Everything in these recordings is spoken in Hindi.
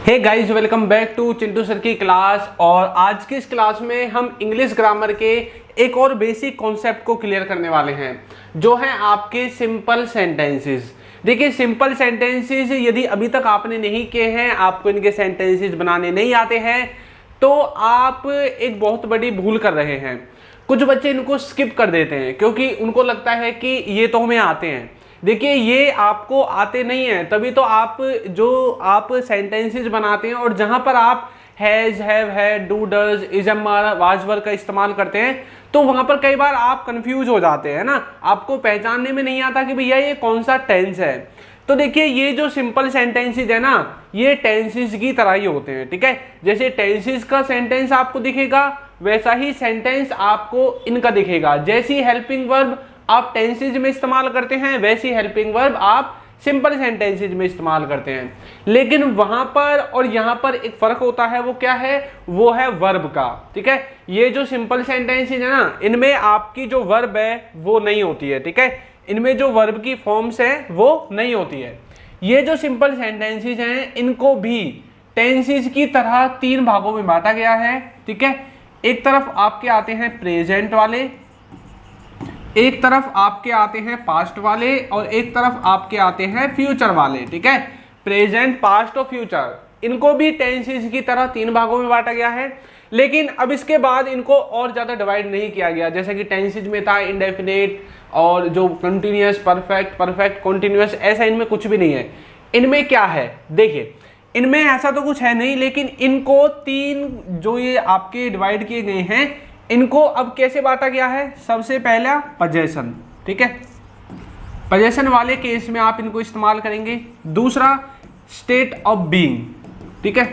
Hey guys, welcome back to Chintu sir की क्लास। और आज की इस क्लास में हम इंग्लिश ग्रामर के एक और बेसिक कॉन्सेप्ट को क्लियर करने वाले हैं, जो है आपके सिंपल सेंटेंसेस। देखिए, सिंपल सेंटेंसेस यदि अभी तक आपने नहीं किए हैं, आपको इनके सेंटेंसेस बनाने नहीं आते हैं, तो आप एक बहुत बड़ी भूल कर रहे हैं। कुछ बच्चे इनको स्किप कर देते हैं क्योंकि उनको लगता है कि ये तो हमें आते हैं। देखिए, ये आपको आते नहीं हैं, तभी तो आप सेंटेंसेस बनाते हैं और जहां पर आप has, have, had, do, does, is, am, are, was, were का इस्तेमाल करते हैं, तो वहां पर कई बार आप कंफ्यूज हो जाते हैं ना। आपको पहचानने में नहीं आता कि भैया ये कौन सा टेंस है। तो देखिए, ये जो सिंपल सेंटेंसेस है ना, ये टेंसेस की तरह ही होते हैं। ठीक है, जैसे टेंसेस का सेंटेंस आपको दिखेगा, वैसा ही सेंटेंस आपको इनका दिखेगा। जैसी हेल्पिंग वर्ब आप टेंसेज में इस्तेमाल करते हैं, वैसी हेल्पिंग वर्ब आप सिंपल सेंटेंसेज में इस्तेमाल करते हैं। लेकिन वहां पर और यहां पर एक फर्क होता है। वो क्या है? वो है वर्ब का। ठीक है, ये जो सिंपल सेंटेंसेज है ना, इनमें आपकी जो वर्ब है वो नहीं होती है। ठीक है, इनमें जो वर्ब की फॉर्म्स है वो नहीं होती है। ये जो सिंपल सेंटेंसेज हैं, इनको भी टेंसेज की तरह तीन भागों में बांटा गया है। ठीक है, एक तरफ आपके आते हैं प्रेजेंट वाले, एक तरफ आपके आते हैं पास्ट वाले, और एक तरफ आपके आते हैं फ्यूचर वाले। ठीक है, प्रेजेंट, पास्ट और फ्यूचर, इनको भी टेंसेस की तरह तीन भागों में बांटा गया है। लेकिन अब इसके बाद इनको और ज्यादा डिवाइड नहीं किया गया, जैसे कि टेंसेज में था इंडेफिनिट और जो कंटिन्यूअस, परफेक्ट, परफेक्ट कंटिन्यूअस, ऐसा इनमें कुछ भी नहीं है। इनमें क्या है? देखिए, इनमें ऐसा तो कुछ है नहीं, लेकिन इनको तीन जो ये आपके डिवाइड किए गए हैं, इनको अब कैसे बांटा गया है? सबसे पहला पजेशन। ठीक है, पजेशन वाले केस में आप इनको इस्तेमाल करेंगे। दूसरा स्टेट ऑफ बीइंग। ठीक है,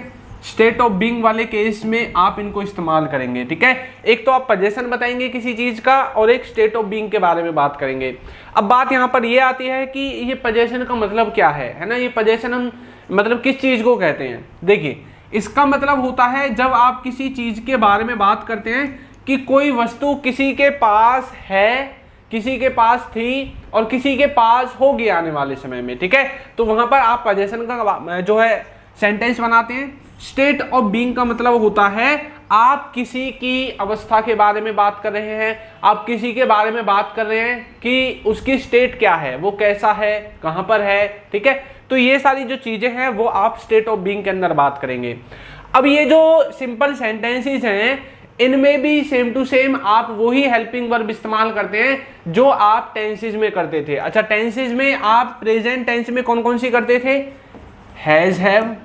स्टेट ऑफ बीइंग वाले केस में आप इनको इस्तेमाल करेंगे। ठीक है, एक तो आप पजेशन बताएंगे किसी चीज का, और एक स्टेट ऑफ बीइंग के बारे में बात करेंगे। अब बात यहां पर ये आती है कि ये पजेशन का मतलब क्या है ना? ये पजेशन हम मतलब किस चीज को कहते हैं? देखिए, इसका मतलब होता है जब आप किसी चीज के बारे में बात करते हैं कि कोई वस्तु किसी के पास है, किसी के पास थी और किसी के पास होगी आने वाले समय में। ठीक है, तो वहां पर आप पजेशन का जो है सेंटेंस बनाते हैं। स्टेट ऑफ बीइंग का मतलब होता है आप किसी की अवस्था के बारे में बात कर रहे हैं, आप किसी के बारे में बात कर रहे हैं कि उसकी स्टेट क्या है, वो कैसा है, कहां पर है। ठीक है, तो ये सारी जो चीजें हैं वो आप स्टेट ऑफ बीइंग के अंदर बात करेंगे। अब ये जो सिंपल सेंटेंसेस हैं, इनमें भी सेम टू सेम आप वही हेल्पिंग वर्ब इस्तेमाल करते हैं जो आप टेंसेज में करते थे। अच्छा, टेंसेज में आप प्रेजेंट टेंस में कौन कौन सी करते थे? हैज, हैव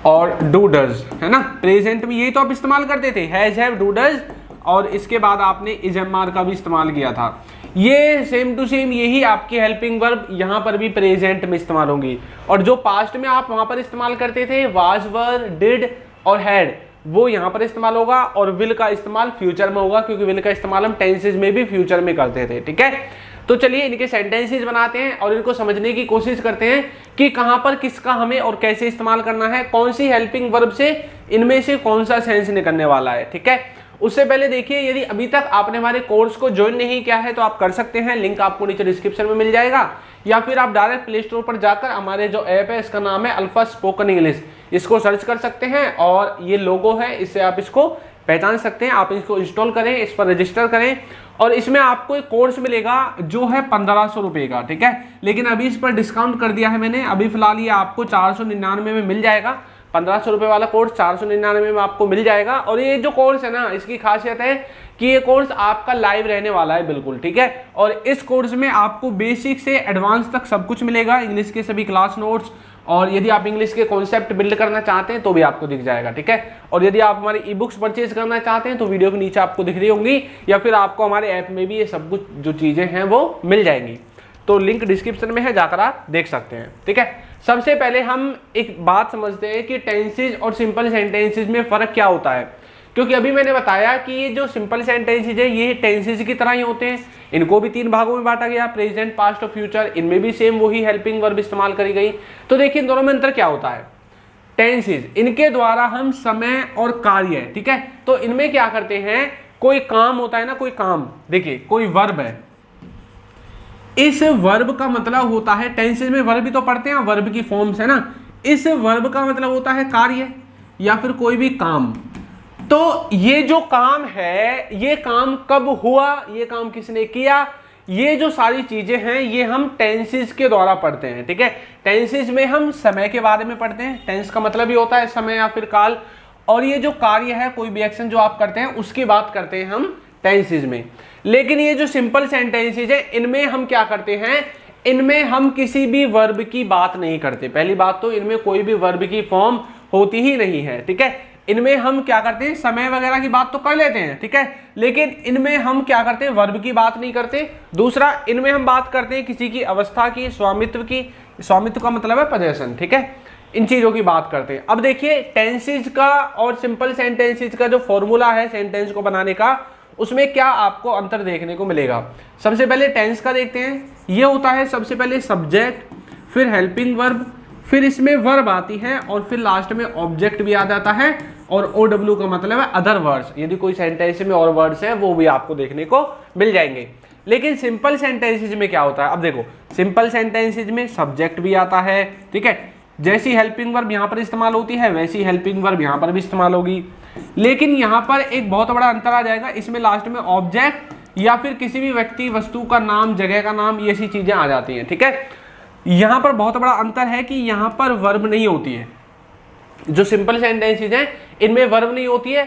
और डू, डज, है ना? प्रेजेंट में यही तो आप इस्तेमाल करते थे, हैज, हैव, डू, डज, और इसके बाद आपने इज, एम, आर का भी इस्तेमाल किया था। ये सेम टू सेम यही आपकी हेल्पिंग वर्ब यहां पर भी प्रेजेंट में इस्तेमाल होंगी। और जो पास्ट में आप वहां पर इस्तेमाल करते थे, वाज, वर, डिड और हैड, वो यहां पर इस्तेमाल होगा। और विल का इस्तेमाल फ्यूचर में होगा, क्योंकि विल का इस्तेमाल हम टेंसेज में भी फ्यूचर में करते थे। ठीक है, तो चलिए इनके सेंटेंसेस बनाते हैं और इनको समझने की कोशिश करते हैं कि कहां पर किसका हमें और कैसे इस्तेमाल करना है, कौन सी हेल्पिंग वर्ब से इनमें से कौन सा सेंस निकलने वाला है। ठीक है, उससे पहले देखिए, यदि अभी तक आपने हमारे कोर्स को ज्वाइन नहीं किया है तो आप कर सकते हैं, लिंक आपको नीचे डिस्क्रिप्शन में मिल जाएगा, या फिर आप डायरेक्ट प्ले स्टोर पर जाकर हमारे जो ऐप है, इसका नाम है अल्फा स्पोकन इंग्लिश, इसको सर्च कर सकते हैं। और ये लोगो है, इससे आप इसको पहचान सकते हैं। आप इसको इंस्टॉल करें, इस पर रजिस्टर करें, और इसमें आपको एक कोर्स मिलेगा जो है 1500 रुपए का। ठीक है, लेकिन अभी इस पर डिस्काउंट कर दिया है मैंने, अभी फिलहाल ये आपको 499 में मिल जाएगा। 1500 रुपए वाला कोर्स 499 में आपको मिल जाएगा। और ये जो कोर्स है ना, इसकी खासियत है कि ये कोर्स आपका लाइव रहने वाला है, बिल्कुल। ठीक है, और इस कोर्स में आपको बेसिक से एडवांस तक सब कुछ मिलेगा, इंग्लिश के सभी क्लास नोट्स, और यदि आप इंग्लिश के कॉन्सेप्ट बिल्ड करना चाहते हैं तो भी आपको दिख जाएगा। ठीक है, और यदि आप हमारे ई बुक्स परचेज करना चाहते हैं तो वीडियो के नीचे आपको दिख रही होंगी, या फिर आपको हमारे ऐप में भी ये सब कुछ जो चीजें हैं वो मिल जाएंगी। तो लिंक डिस्क्रिप्शन में है, जाकर आप देख सकते हैं। ठीक है, सबसे पहले हम एक बात समझते हैं कि टेंसेज और सिंपल सेंटेंसेज में फर्क क्या होता है, क्योंकि अभी मैंने बताया कि ये जो सिंपल सेंटेंसेज है ये टेंसेज की तरह ही होते हैं। इनको भी तीन भागों में बांटा गया, प्रेजेंट, पास्ट और फ्यूचर, इनमें भी सेम वही हेल्पिंग वर्ब इस्तेमाल करी गई। तो देखिए, इन दोनों में अंतर क्या होता है? टेंसेज, इनके द्वारा हम समय और कार्य, ठीक है, तो इनमें क्या करते हैं, कोई काम होता है ना, कोई काम, देखिए कोई वर्ब है, इस वर्ब का मतलब होता है, टेंसेज में वर्ब भी तो पढ़ते हैं, वर्ब की फॉर्म्स है ना, इस वर्ब का मतलब होता है कार्य या फिर कोई भी काम। तो ये जो काम है, ये काम कब हुआ, ये काम किसने किया, ये जो सारी चीजें हैं ये हम टेंसेस के द्वारा पढ़ते हैं। ठीक है, टेंसेस में हम समय के बारे में पढ़ते हैं। टेंस का मतलब ही होता है समय या फिर काल। और ये जो कार्य है, कोई भी एक्शन जो आप करते हैं उसकी बात करते हैं हम टेंसेस में। लेकिन ये जो सिंपल सेंटेंसेस है, इनमें हम क्या करते हैं, इनमें हम किसी भी वर्ब की बात नहीं करते। पहली बात तो इनमें कोई भी वर्ब की फॉर्म होती ही नहीं है। ठीक है, इनमें हम क्या करते हैं, समय वगैरह की बात तो कर लेते हैं। ठीक है, लेकिन इनमें हम क्या करते हैं, वर्ब की बात नहीं करते। दूसरा, इनमें हम बात करते हैं किसी की अवस्था की, स्वामित्व की। स्वामित्व का मतलब है पोजेशन। ठीक है, इन चीजों की बात करते हैं। अब देखिए, टेंसेज का और सिंपल सेंटेंसेज का जो फॉर्मूला है सेंटेंस को बनाने का, उसमें क्या आपको अंतर देखने को मिलेगा। सबसे पहले टेंस का देखते हैं। ये होता है सबसे पहले सब्जेक्ट, फिर हेल्पिंग वर्ब, फिर इसमें वर्ब आती है और फिर लास्ट में ऑब्जेक्ट भी आ जाता है। और OW का मतलब है अदर वर्ड्स। यदि कोई सेंटेंस में और वर्ड्स हैं वो भी आपको देखने को मिल जाएंगे। लेकिन सिंपल सेंटेंसेज में क्या होता है, अब देखो, सिंपल सेंटेंसेज में सब्जेक्ट भी आता है। ठीक है, जैसी हेल्पिंग वर्ब यहाँ पर इस्तेमाल होती है वैसी हेल्पिंग वर्ब यहाँ पर भी इस्तेमाल होगी। लेकिन यहाँ पर एक बहुत बड़ा अंतर आ जाएगा, इसमें लास्ट में ऑब्जेक्ट या फिर किसी भी व्यक्ति वस्तु का नाम, जगह का नाम, ये ऐसी चीजें आ जाती हैं। ठीक है, यहाँ पर बहुत बड़ा अंतर है कि यहाँ पर वर्ब नहीं होती है। जो सिंपल सेंटेंसेज हैं इनमें वर्ब नहीं होती है,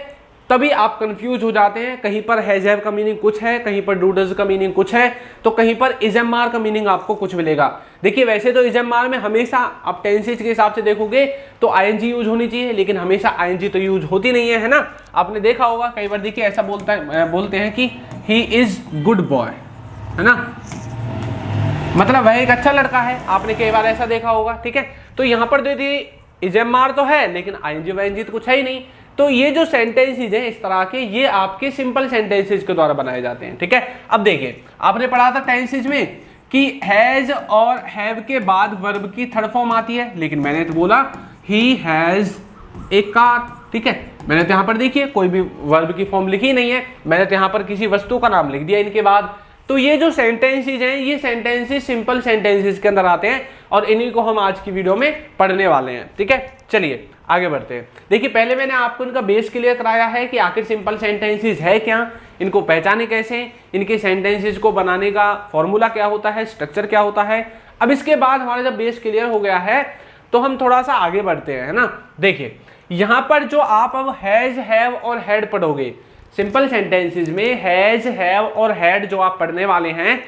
तभी आप कंफ्यूज हो जाते हैं। कहीं पर हैज हैव का मीनिंग कुछ है, कहीं पर डू डज का मीनिंग कुछ है, तो कहीं पर इज एम आर का मीनिंग आपको कुछ मिलेगा। देखिए, वैसे तो इज एम आर में हमेशा आप टेंसेज के हिसाब से देखोगे तो आईएनजी यूज होनी चाहिए, लेकिन हमेशा आईएनजी तो यूज होती नहीं है ना। आपने देखा होगा कई बार, देखिए ऐसा बोलते हैं कि ही इज गुड बॉय, है ना, मतलब वह एक अच्छा लड़का है। आपने कई बार ऐसा देखा होगा। ठीक है, तो यहाँ पर दीदी इजएमआर तो है लेकिन आईएनजी वाईएनजी तो कुछ है ही नहीं। तो ये जो सेंटेंसेज हैं इस तरह के, ये आपके सिंपल सेंटेंसेज के द्वारा बनाए जाते हैं। ठीक है, अब देखिए, आपने पढ़ा था टेंसेज में कि हैज और हैव के बाद वर्ब की थर्ड फॉर्म आती है, लेकिन मैंने तो बोला ही हैज ए कार। ठीक है, मैंने तो यहाँ पर देखिए कोई भी वर्ब की फॉर्म लिखी नहीं है, मैंने तो यहाँ पर किसी वस्तु का नाम लिख दिया इनके बाद। तो ये जो सेंटेंसेज हैं ये सेंटेंसेज सिंपल सेंटेंसेज के अंदर आते हैं और इन्हीं को हम आज की वीडियो में पढ़ने वाले हैं। ठीक है, चलिए आगे बढ़ते हैं। देखिए, पहले मैंने आपको इनका बेस क्लियर कराया है कि आखिर सिंपल सेंटेंसेज है क्या, इनको पहचाने कैसे, इनके सेंटेंसेज को बनाने का फॉर्मूला क्या होता है, स्ट्रक्चर क्या होता है। अब इसके बाद हमारा जब बेस क्लियर हो गया है तो हम थोड़ा सा आगे बढ़ते हैं, है ना। देखिए, यहाँ पर जो आप अब हैज, हैव और हैड पढ़ोगे, सिंपल सेंटेंसेज में हैज, हैव और हैड जो आप पढ़ने वाले हैं,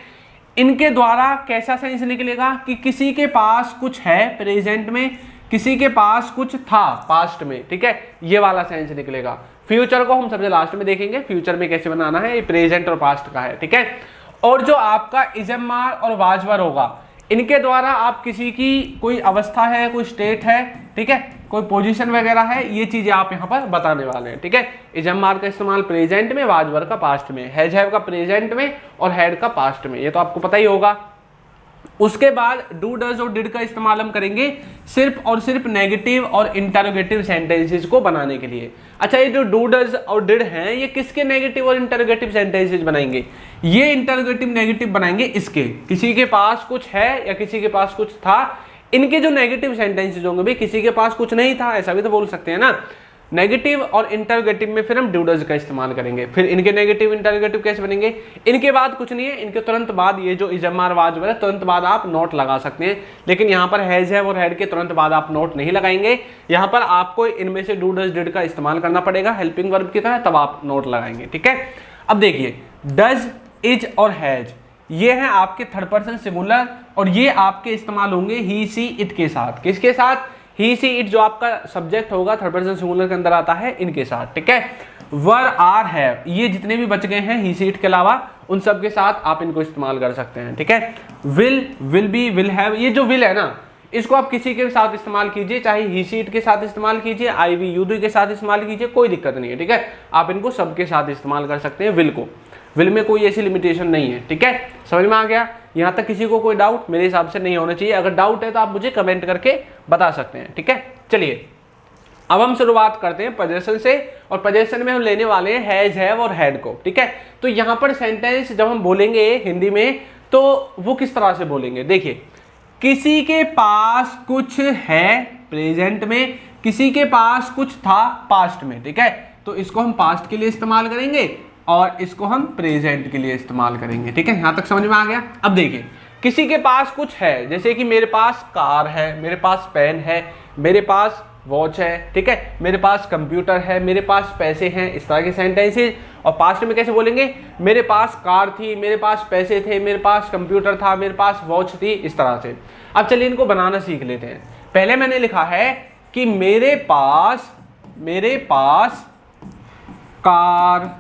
इनके द्वारा कैसा सेंस निकलेगा कि किसी के पास कुछ है प्रेजेंट में, किसी के पास कुछ था पास्ट में। ठीक है, ये वाला सेंस निकलेगा। फ्यूचर को हम सबसे लास्ट में देखेंगे, फ्यूचर में कैसे बनाना है, ये प्रेजेंट और पास्ट का है। ठीक है, और जो आपका इजम्मार और वाजवर होगा, इनके द्वारा आप किसी की कोई अवस्था है, कोई स्टेट है, ठीक है, कोई पोजीशन वगैरह है, ये चीजें आप यहाँ पर बताने वाले हैं। ठीक है, इजम्मार का इस्तेमाल प्रेजेंट में, वाजवर का पास्ट में, हैज हैव का प्रेजेंट में और हैड का पास्ट में, ये तो आपको पता ही होगा। उसके बाद डू डज और डिड का इस्तेमाल हम करेंगे सिर्फ और सिर्फ नेगेटिव और इंटरोगेटिव सेंटेंसेस को बनाने के लिए। अच्छा, ये जो डू डज और डिड हैं, ये किसके नेगेटिव और इंटरोगेटिव सेंटेंसेस बनाएंगे, ये इंटरोगेटिव नेगेटिव बनाएंगे इसके, किसी के पास कुछ है या किसी के पास कुछ था। इनके जो नेगेटिव सेंटेंसेस होंगे, भाई किसी के पास कुछ नहीं था, ऐसा भी तो बोल सकते हैं ना। नेगेटिव और इंटरोगेटिव में फिर हम डू डज का इस्तेमाल करेंगे। फिर इनके नेगेटिव इंटरोगेटिव कैसे बनेंगे, इनके बाद कुछ नहीं है, इनके तुरंत बाद ये जो इजम्मार वाजवर है, तुरंत बाद आप नोट लगा सकते हैं। लेकिन यहाँ पर हैज हैव और हैड के तुरंत बाद आप नोट नहीं लगाएंगे, यहाँ पर आपको इनमें से डू डज डिड का इस्तेमाल करना पड़ेगा हेल्पिंग वर्ब की तरह, तब आप नोट लगाएंगे। ठीक है, अब देखिए, डज, इज और हैज, ये हैं आपके थर्ड पर्सन सिंगुलर और ये आपके इस्तेमाल होंगे ही, सी, इट के साथ। किसके साथ, ही, सी, इट जो आपका सब्जेक्ट होगा थर्ड पर्सन सिंगुलर के अंदर आता है, इनके साथ। ठीक है, वर, आर, हैव, ये जितने भी बच गए हैं ही, सी, इट के अलावा, उन सब के साथ आप इनको इस्तेमाल कर सकते हैं। ठीक है, will, will be, will have, ये जो विल है ना, इसको आप किसी के साथ इस्तेमाल कीजिए, चाहे ही, सी, इट के साथ इस्तेमाल कीजिए, आई, वी, यू, डी के साथ इस्तेमाल कीजिए, कोई दिक्कत नहीं है। ठीक है, आप इनको सबके साथ इस्तेमाल कर सकते हैं विल को, विल में कोई ऐसी लिमिटेशन नहीं है। ठीक है, समझ में आ गया। यहाँ तक किसी को कोई डाउट मेरे हिसाब से नहीं होना चाहिए, अगर डाउट है तो आप मुझे कमेंट करके बता सकते हैं। ठीक है, चलिए अब हम शुरुआत करते हैं पोजेशन से, और पोजेशन में हम लेने वाले हैं हैज, हैव और हैड को। ठीक है, तो यहाँ पर सेंटेंस जब हम बोलेंगे हिंदी में तो वो किस तरह से बोलेंगे, देखिए, किसी के पास कुछ है प्रेजेंट में, किसी के पास कुछ था पास्ट में, ठीक है, तो इसको हम पास्ट के लिए इस्तेमाल करेंगे और इसको हम प्रेजेंट के लिए इस्तेमाल करेंगे, ठीक है, यहां तक समझ में आ गया। अब देखिए, किसी के पास कुछ है, जैसे कि मेरे पास कार है, मेरे पास पेन है, मेरे पास वॉच है, ठीक है, मेरे पास कंप्यूटर है, मेरे पास पैसे हैं, इस तरह के सेंटेंसेस। और पास्ट में कैसे बोलेंगे, मेरे पास कार थी, मेरे पास पैसे थे, मेरे पास कंप्यूटर था, मेरे पास वॉच थी, इस तरह से। अब चलिए इनको बनाना सीख लेते हैं। पहले मैंने लिखा है कि मेरे पास कार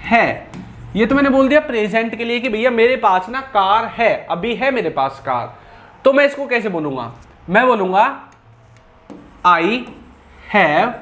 है, ये तो मैंने बोल दिया प्रेजेंट के लिए कि भैया मेरे पास ना कार है, अभी है मेरे पास कार। तो मैं इसको कैसे बोलूंगा, मैं बोलूंगा आई हैव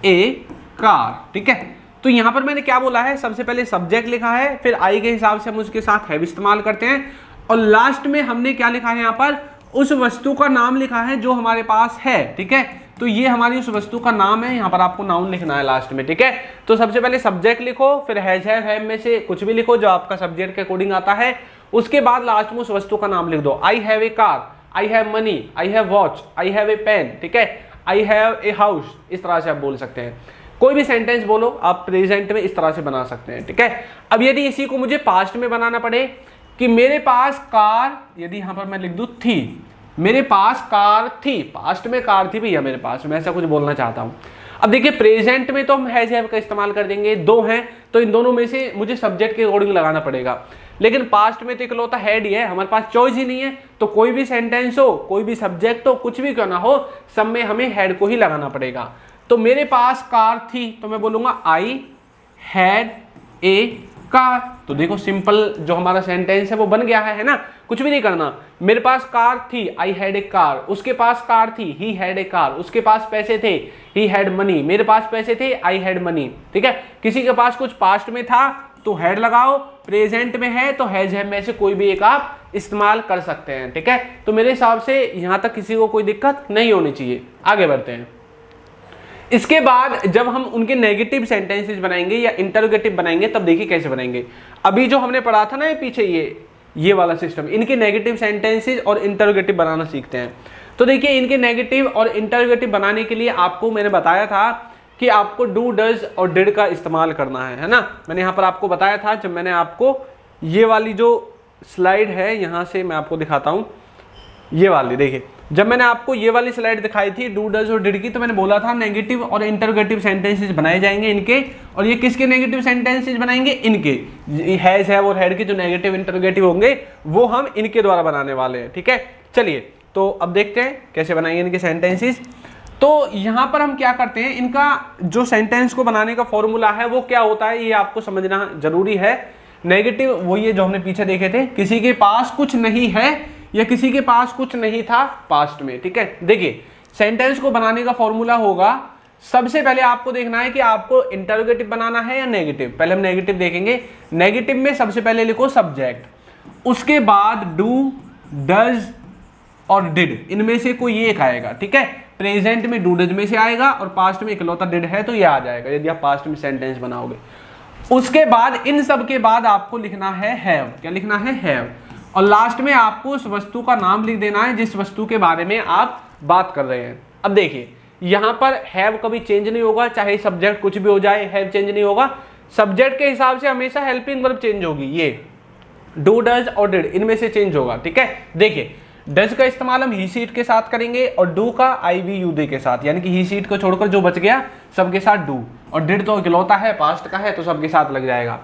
ए कार, ठीक है। तो यहां पर मैंने क्या बोला है, सबसे पहले सब्जेक्ट लिखा है, फिर आई के हिसाब से हम उसके साथ हैव इस्तेमाल करते हैं, और लास्ट में हमने क्या लिखा है, यहां पर उस वस्तु का नाम लिखा है जो हमारे पास है, ठीक है। तो ये हमारी उस वस्तु का नाम है, यहां पर आपको नाउन लिखना है लास्ट में, ठीक है। तो सबसे पहले सब्जेक्ट लिखो, फिर हैव में से कुछ भी लिखो जो आपका सब्जेक्ट के अकॉर्डिंग आता है, उसके बाद लास्ट में उस वस्तु का नाम लिख दो। I have a car, I have money, I have watch, I have a pen, ठीक है, आई हैव ए हाउस, इस तरह से आप बोल सकते हैं। कोई भी सेंटेंस बोलो आप प्रेजेंट में इस तरह से बना सकते हैं, ठीक है। अब यदि इसी को मुझे पास्ट में बनाना पड़े कि मेरे पास कार, यदि यहां पर मैं लिख दूं थी, मेरे पास कार थी, पास्ट में कार थी भैया मेरे पास, मैं ऐसा कुछ बोलना चाहता हूं। अब देखिए प्रेजेंट में तो हम हैव का इस्तेमाल कर देंगे, दो हैं तो इन दोनों में से मुझे सब्जेक्ट के अकॉर्डिंग लगाना पड़ेगा, लेकिन पास्ट में तो इकलौता हैड ही है, हमारे पास चॉइस ही नहीं है। तो कोई भी सेंटेंस हो, कोई भी सब्जेक्ट हो, कुछ भी क्यों ना हो, सब में हमें हैड को ही लगाना पड़ेगा। तो मेरे पास कार थी, तो मैं बोलूंगा आई हैड ए कार। तो देखो सिंपल जो हमारा सेंटेंस है वो बन गया है ना, कुछ भी नहीं करना। मेरे पास कार थी, आई हैड ए कार, उसके पास कार थी, ही हैड ए कार, उसके पास पैसे थे, ही हैड मनी, मेरे पास पैसे थे, आई हैड मनी, ठीक है। किसी के पास कुछ पास्ट में था तो हैड लगाओ, प्रेजेंट में है तो हैज है में से कोई भी एक आप इस्तेमाल कर सकते हैं, ठीक है। तो मेरे हिसाब से यहां तक किसी को कोई दिक्कत नहीं होनी चाहिए। आगे बढ़ते हैं। इसके बाद जब हम उनके नेगेटिव सेंटेंसेस बनाएंगे या इंटरोगेटिव बनाएंगे, तब देखिए कैसे बनाएंगे। अभी जो हमने पढ़ा था ना ये पीछे ये वाला सिस्टम, इनके नेगेटिव सेंटेंसेस और इंटरोगेटिव बनाना सीखते हैं। तो देखिए इनके नेगेटिव और इंटरोगेटिव बनाने के लिए आपको मैंने बताया था कि आपको डू, डज और डिड का इस्तेमाल करना है ना। मैंने यहाँ पर आपको बताया था, जब मैंने आपको ये वाली जो स्लाइड है यहाँ से मैं आपको दिखाता हूँ, ये वाली देखिए, जब मैंने आपको ये वाली स्लाइड दिखाई थी डू, डज और डिड की, तो मैंने बोला था नेगेटिव और इंटरोगेटिव सेंटेंसेस बनाए जाएंगे इनके। और ये किसके नेगेटिव सेंटेंसेस बनाएंगे, इनके। हैज, हैव और हैड के जो नेगेटिव इंटरोगेटिव होंगे वो हम इनके द्वारा बनाने वाले हैं, ठीक है। चलिए तो अब देखते हैं कैसे बनाएंगे इनके सेंटेंसेस। तो यहाँ पर हम क्या करते हैं, इनका जो सेंटेंस को बनाने का फॉर्मूला है वो क्या होता है, ये आपको समझना जरूरी है। नेगेटिव वो ये जो हमने पीछे देखे थे, किसी के पास कुछ नहीं है या किसी के पास कुछ नहीं था पास्ट में, ठीक है। देखिए सेंटेंस को बनाने का फॉर्मूला होगा, सबसे पहले आपको देखना है कि आपको इंटरोगेटिव बनाना है या नेगेटिव। पहले हम नेगेटिव देखेंगे। नेगेटिव में सबसे पहले लिखो सब्जेक्ट, उसके बाद डू, डज और डिड, इनमें से कोई एक आएगा, ठीक है। प्रेजेंट में डू, डज में से आएगा और पास्ट में इकलौता डिड है तो ये आ जाएगा यदि आप पास्ट में सेंटेंस बनाओगे। उसके बाद इन सब के बाद आपको लिखना है हैव। क्या लिखना है, हैव। और लास्ट में आपको उस वस्तु का नाम लिख देना है जिस वस्तु के बारे में आप बात कर रहे हैं। अब देखिए यहां पर हैव कभी चेंज नहीं होगा, चाहे सब्जेक्ट कुछ भी हो जाए, हैव चेंज नहीं होगा। सब्जेक्ट के हिसाब से हमेशा हेल्पिंग वर्ब चेंज होगी, ये डू, डज और डिड इनमें से चेंज होगा, ठीक है। देखिए डज का इस्तेमाल हम ही सीट के साथ करेंगे और डू का आई वी यू दे के साथ, यानी कि ही सीट को छोड़कर जो बच गया सबके साथ डू। और डिड तो इकलौता है, पास्ट का है तो सबके साथ लग जाएगा।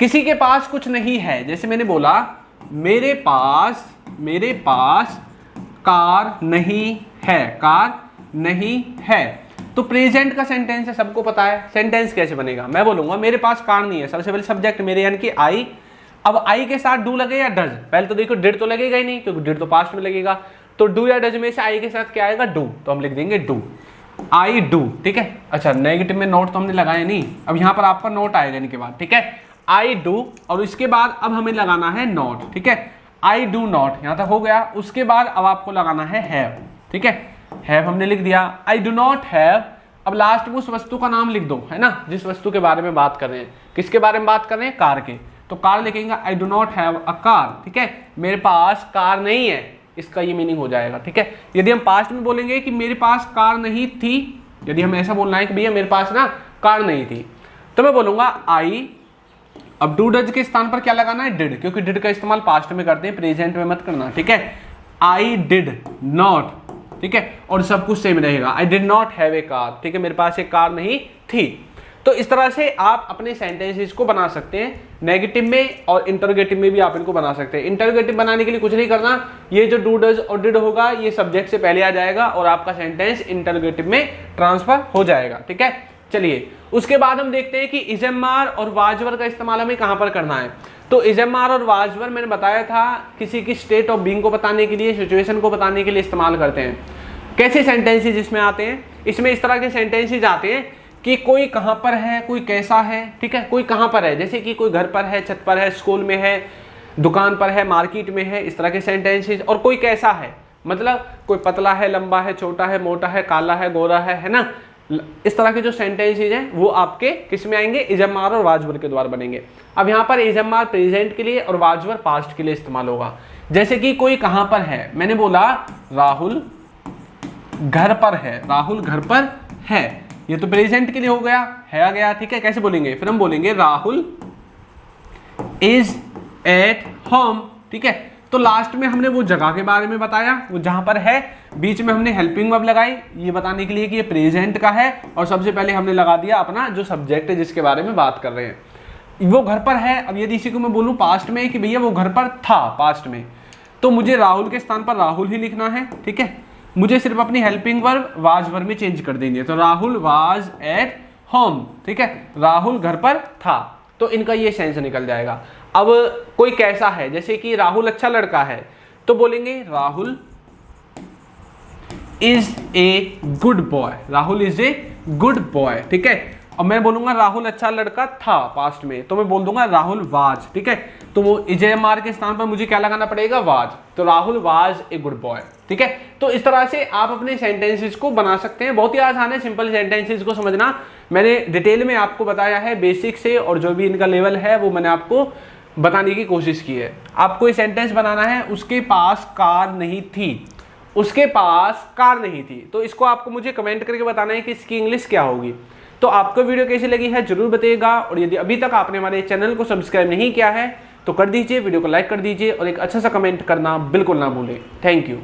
किसी के पास कुछ नहीं है, जैसे मैंने बोला मेरे पास कार नहीं है, कार नहीं है, तो प्रेजेंट का सेंटेंस है, सबको पता है। सेंटेंस कैसे बनेगा, मैं बोलूंगा मेरे पास कार नहीं है, सबसे पहले सब्जेक्ट मेरे यानी कि आई। अब आई के साथ डू लगे या डज, पहले तो देखो डिड तो लगेगा ही नहीं क्योंकि डिड तो पास्ट में लगेगा। तो डू या डज में से आई के साथ क्या आएगा, डू, तो हम लिख देंगे डू, आई डू, ठीक है। अच्छा नेगेटिव में नोट तो हमने लगाया नहीं, अब यहाँ पर आपका नोट आएगा इनके बाद, ठीक है। आई डू और इसके बाद अब हमें लगाना है नॉट, ठीक है। आई डू नॉट, यहां तक हो गया। उसके बाद अब आपको लगाना है हैव, ठीक है। हैव हमने लिख दिया, आई डू नॉट हैव। अब लास्ट में उस वस्तु का नाम लिख दो, है ना, जिस वस्तु के बारे में बात कर रहे हैं। किसके बारे में बात कर रहे हैं, कार के, तो कार लिखेंगे I do not have a car, ठीक है। मेरे पास कार नहीं है, इसका ये मीनिंग हो जाएगा, ठीक है। यदि हम पास्ट में बोलेंगे कि मेरे पास कार नहीं थी, यदि हम ऐसा बोलना है कि भैया मेरे पास ना कार नहीं थी, तो मैं बोलूंगा आई। अब डू डज के स्थान पर क्या लगाना है, डिड, क्योंकि डिड का इस्तेमाल पास्ट में करते हैं, प्रेजेंट में मत करना, ठीक है। आई डिड नॉट, ठीक है, और सब कुछ सेम रहेगा। I did not have a car, ठीक है, मेरे पास एक कार नहीं थी। तो इस तरह से आप अपने सेंटेंसेस को बना सकते हैं, नेगेटिव में और इंटरोगेटिव में भी आप इनको बना सकते हैं। इंटरोगेटिव बनाने के लिए कुछ नहीं करना, ये जो डू डज और डिड होगा ये सब्जेक्ट से पहले आ जाएगा और आपका सेंटेंस इंटरोगेटिव में ट्रांसफर हो जाएगा, ठीक है। चलिए उसके बाद हम देखते हैं कि इज़-एम-आर और वाज-वर का इस्तेमाल हमें कहाँ पर करना है। तो इज़-एम-आर और वाज-वर मैंने बताया था किसी की स्टेट ऑफ बीइंग को बताने के लिए, सिचुएशन को बताने के लिए इस्तेमाल करते हैं। कैसे सेंटेंसेज इसमें आते हैं, इसमें इस तरह के सेंटेंसेज आते हैं कि कोई कहाँ पर है, कोई कैसा है, ठीक है, कोई कहाँ पर है, जैसे कि कोई घर पर है, छत पर है, स्कूल में है, दुकान पर है, मार्केट में है, इस तरह के सेंटेंसेज। और कोई कैसा है मतलब कोई पतला है, लंबा है, छोटा है, मोटा है, काला है, गोरा है ना। इस तरह के जो सेंटेंसेज हैं वो आपके किस में आएंगे, इज़-एम-आर और वाज-वर के द्वारा बनेंगे। अब यहाँ पर इज़-एम-आर प्रेजेंट के लिए और वाज-वर पास्ट के लिए इस्तेमाल होगा। जैसे कि कोई कहाँ पर है, मैंने बोला राहुल घर पर है, राहुल घर पर है, ये तो प्रेजेंट के लिए हो गया, है आ गया, ठीक है। कैसे बोलेंगे, फिर हम बोलेंगे राहुल इज एट होम, ठीक है। तो लास्ट में हमने वो जगह के बारे में बताया, वो जहां पर है, बीच में हमने हेल्पिंग वर्ब लगाई ये बताने के लिए कि ये प्रेजेंट का है, और सबसे पहले हमने लगा दिया अपना जो सब्जेक्ट है जिसके बारे में बात कर रहे हैं, वो घर पर है। अब यदि इसी को मैं बोलूं पास्ट में कि भैया वो घर पर था पास्ट में, तो मुझे राहुल के स्थान पर राहुल ही लिखना है, ठीक है। मुझे सिर्फ अपनी हेल्पिंग वर्ब वाज वर्ब में चेंज कर देनी है, तो राहुल वाज एट होम, ठीक है, राहुल घर पर था, तो इनका ये सेंस निकल जाएगा। अब कोई कैसा है, जैसे कि राहुल अच्छा लड़का है, तो बोलेंगे Rahul is a good boy, Rahul is a good boy, ठीक है। और मैं बोलूंगा राहुल अच्छा लड़का था पास्ट में, तो मैं बोल दूंगा राहुल वाज, ठीक है। तो वो इज़-एम-आर के स्थान पर मुझे क्या लगाना पड़ेगा, वाज, तो Rahul was a good boy, ठीक है। तो इस तरह से आप अपने सेंटेंसेस को बना सकते हैं, बहुत ही आसान है सिंपल सेंटेंसेस को समझना। मैंने डिटेल में आपको बताया है बेसिक से, और जो भी इनका लेवल है वो मैंने आपको बताने की कोशिश की है। आपको ये सेंटेंस बनाना है, उसके पास कार नहीं थी, उसके पास कार नहीं थी, तो इसको आपको मुझे कमेंट करके बताना है कि इसकी इंग्लिश क्या होगी। तो आपको वीडियो कैसी लगी है जरूर बताइएगा, और यदि अभी तक आपने हमारे चैनल को सब्सक्राइब नहीं किया है तो कर दीजिए, वीडियो को लाइक कर दीजिए, और एक अच्छा सा कमेंट करना बिल्कुल ना भूलें। Thank you.